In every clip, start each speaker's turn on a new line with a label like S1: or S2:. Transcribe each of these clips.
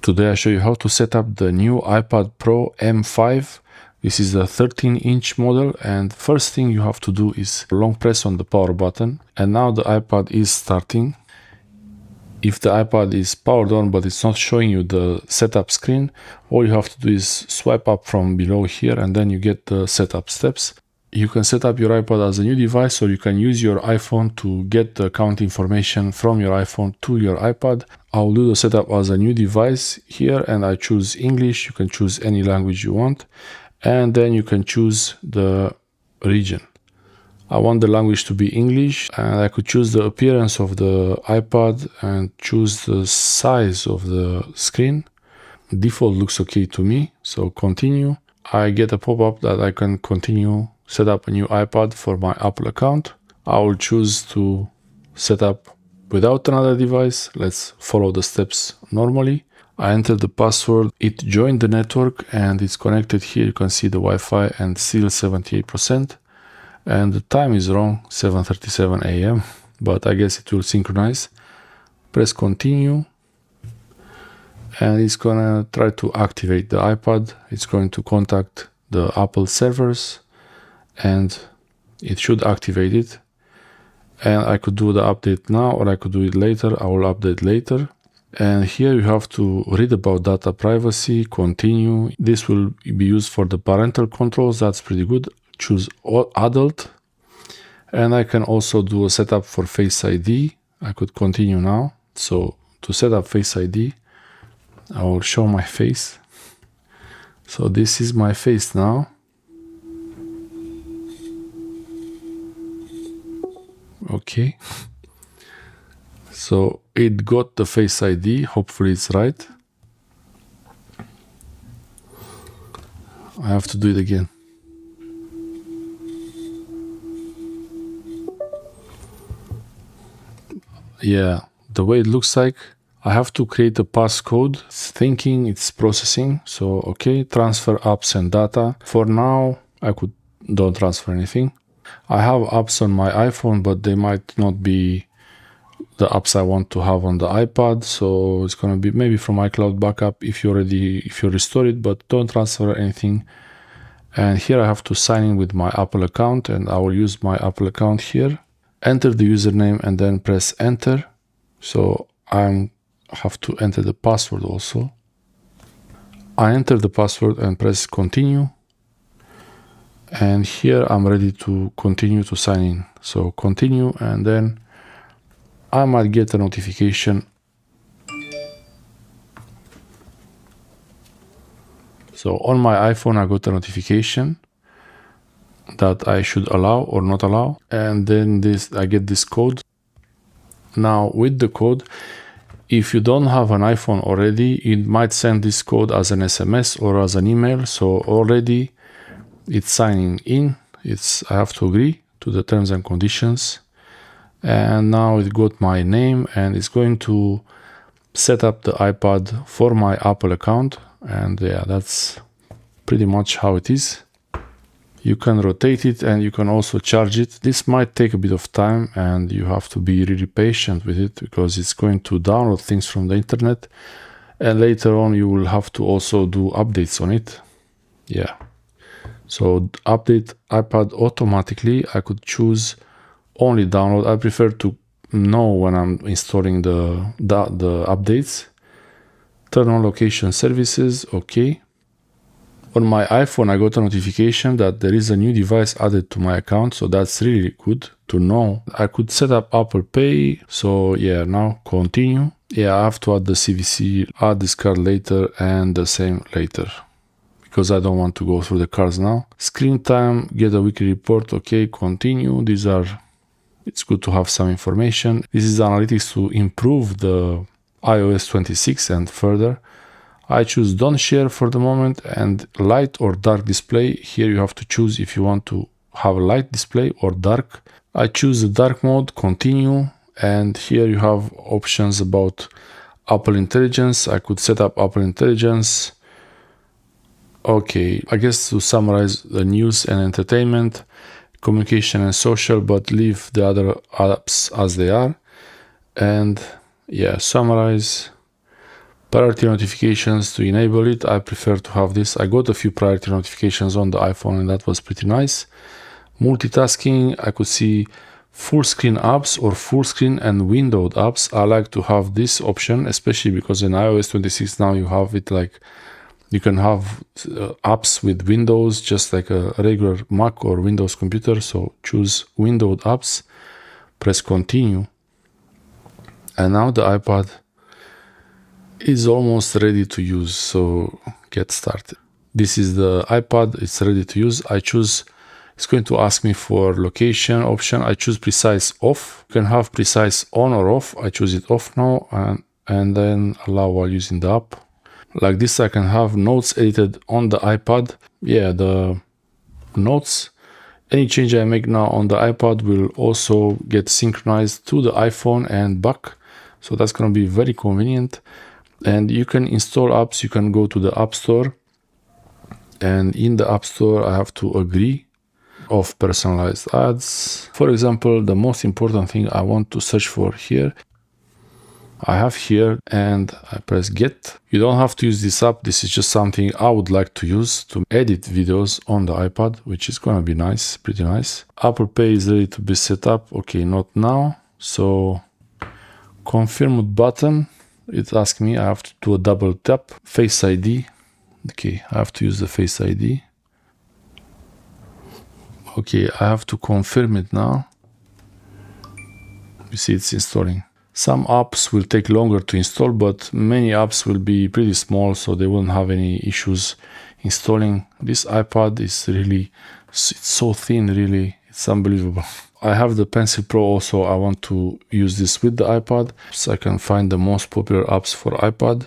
S1: Today I show you how to set up the new iPad Pro M5. This is a 13-inch model, and first thing you have to do is long press on the power button, and now the iPad is starting. If the iPad is powered on but it's not showing you the setup screen, all you have to do is swipe up from below here and then you get the setup steps. You can set up your iPad as a new device, or you can use your iPhone to get the account information from your iPhone to your iPad. I'll do the setup as a new device here, and I choose English. You can choose any language you want, and then you can choose the region. I want the language to be English, and I could choose the appearance of the iPad and choose the size of the screen. Default looks okay to me, so continue. I get a pop-up that I can continue set up a new iPad for my Apple account. I will choose to set up without another device. Let's follow the steps normally. I enter the password. It joined the network and it's connected here. You can see the Wi-Fi and still 78%. And the time is wrong, 7:37 a.m. But I guess it will synchronize. Press continue. And it's gonna try to activate the iPad. It's going to contact the Apple servers and it should activate it. And I could do the update now, or I could do it later. I will update later. And here you have to read about data privacy, continue. This will be used for the parental controls. That's pretty good. Choose adult. And I can also do a setup for Face ID. I could continue now. So to set up Face ID, I will show my face. So this is my face now. Okay. So it got the Face ID. Hopefully it's right. I have to do it again. Yeah, the way it looks like, I have to create a passcode. It's thinking, it's processing. So, okay, transfer apps and data. For now, don't transfer anything. I have apps on my iPhone, but they might not be the apps I want to have on the iPad. So it's going to be maybe from iCloud backup if you restore it, but don't transfer anything. And here I have to sign in with my Apple account, and I will use my Apple account here. Enter the username and then press enter. So I have to enter the password also. I enter the password and press continue. And here I'm ready to continue to sign in. So continue, and then I might get a notification. So on my iPhone, I got a notification that I should allow or not allow. And then I get this code. Now with the code, if you don't have an iPhone already, it might send this code as an SMS or as an email. So already it's signing in. I have to agree to the terms and conditions. And now it got my name, and it's going to set up the iPad for my Apple account. And yeah, that's pretty much how it is. You can rotate it and you can also charge it. This might take a bit of time, and you have to be really patient with it because it's going to download things from the internet. And later on, you will have to also do updates on it. Yeah. So update iPad automatically. I could choose only download. I prefer to know when I'm installing the updates. Turn on location services. Okay. On my iPhone, I got a notification that there is a new device added to my account. So that's really good to know. I could set up Apple Pay. So yeah, now continue. Yeah, I have to add the CVC, add this card later, and the same later, because I don't want to go through the cards now. Screen time, get a weekly report. Okay, continue. It's good to have some information. This is analytics to improve the iOS 26 and further. I choose don't share for the moment, and light or dark display. Here you have to choose if you want to have a light display or dark. I choose the dark mode, continue. And here you have options about Apple Intelligence. I could set up Apple Intelligence. Okay, I guess to summarize, the news and entertainment, communication and social, but leave the other apps as they are. And yeah, summarize. Priority notifications, to enable it, I prefer to have this. I got a few priority notifications on the iPhone and that was pretty nice. Multitasking, I could see full screen apps or full screen and windowed apps. I like to have this option, especially because in iOS 26 now you have it like you can have apps with Windows just like a regular Mac or Windows computer. So choose windowed apps, press continue, and now the iPad is almost ready to use, so get started. This is the iPad, it's ready to use. I choose, it's going to ask me for location option. I choose precise off. You can have precise on or off. I choose it off now and then allow while using the app. Like this, I can have notes edited on the iPad. Yeah, the notes, any change I make now on the iPad will also get synchronized to the iPhone and back. So that's going to be very convenient. And you can install apps. You can go to the App Store, and in the App Store I have to agree of personalized ads. For example, the most important thing I want to search for here, I have here, and I press get. You don't have to use this app. This is just something I would like to use to edit videos on the iPad, which is gonna be nice, pretty nice. Apple Pay is ready to be set up. Okay, not now. So confirm button. It asks me, I have to do a double tap. Face ID. Okay, I have to use the Face ID. Okay, I have to confirm it now. You see it's installing. Some apps will take longer to install, but many apps will be pretty small, so they won't have any issues installing. This iPad is really, it's so thin, really. It's unbelievable. I have the Pencil Pro also. I want to use this with the iPad, so I can find the most popular apps for iPad.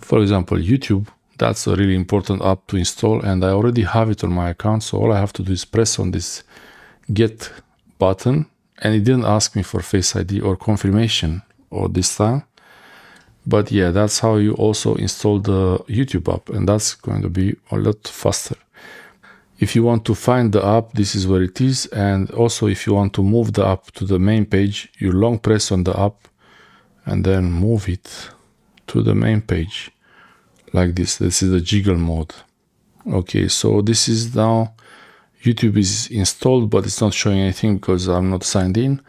S1: For example, YouTube. That's a really important app to install, and I already have it on my account. So all I have to do is press on this get button, and it didn't ask me for Face ID or confirmation or this time. But yeah, that's how you also install the YouTube app, and that's going to be a lot faster. If you want to find the app, this is where it is. And also if you want to move the app to the main page, you long press on the app and then move it to the main page like this. This is the jiggle mode. Okay, so this is now YouTube is installed, but it's not showing anything because I'm not signed in.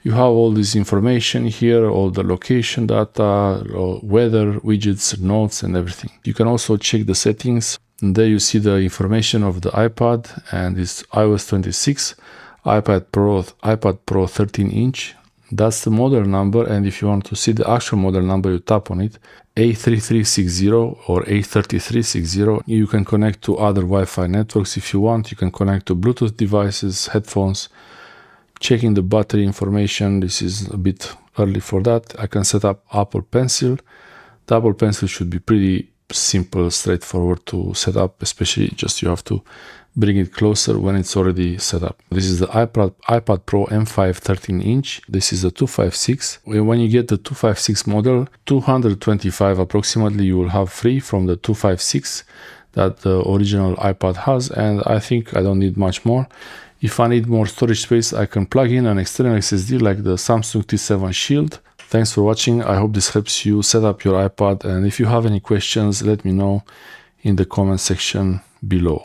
S1: You have all this information here, all the location data, weather, widgets, notes, and everything. You can also check the settings. And there you see the information of the iPad, and it's iOS 26, iPad Pro 13 inch. That's the model number, and if you want to see the actual model number, you tap on it, A3360 or A3360. You can connect to other Wi-Fi networks if you want. You can connect to Bluetooth devices, headphones. Checking the battery information, this is a bit early for that. I can set up Apple Pencil. The Apple Pencil should be pretty simple, straightforward to set up, especially just you have to bring it closer when it's already set up. This is the iPad Pro M5 13 inch. This is the 256. When you get the 256 model, 225 approximately you will have free from the 256 that the original iPad has, and I think I don't need much more. If I need more storage space, I can plug in an external SSD like the Samsung T7 Shield. Thanks for watching. I hope this helps you set up your iPad, and if you have any questions, let me know in the comment section below.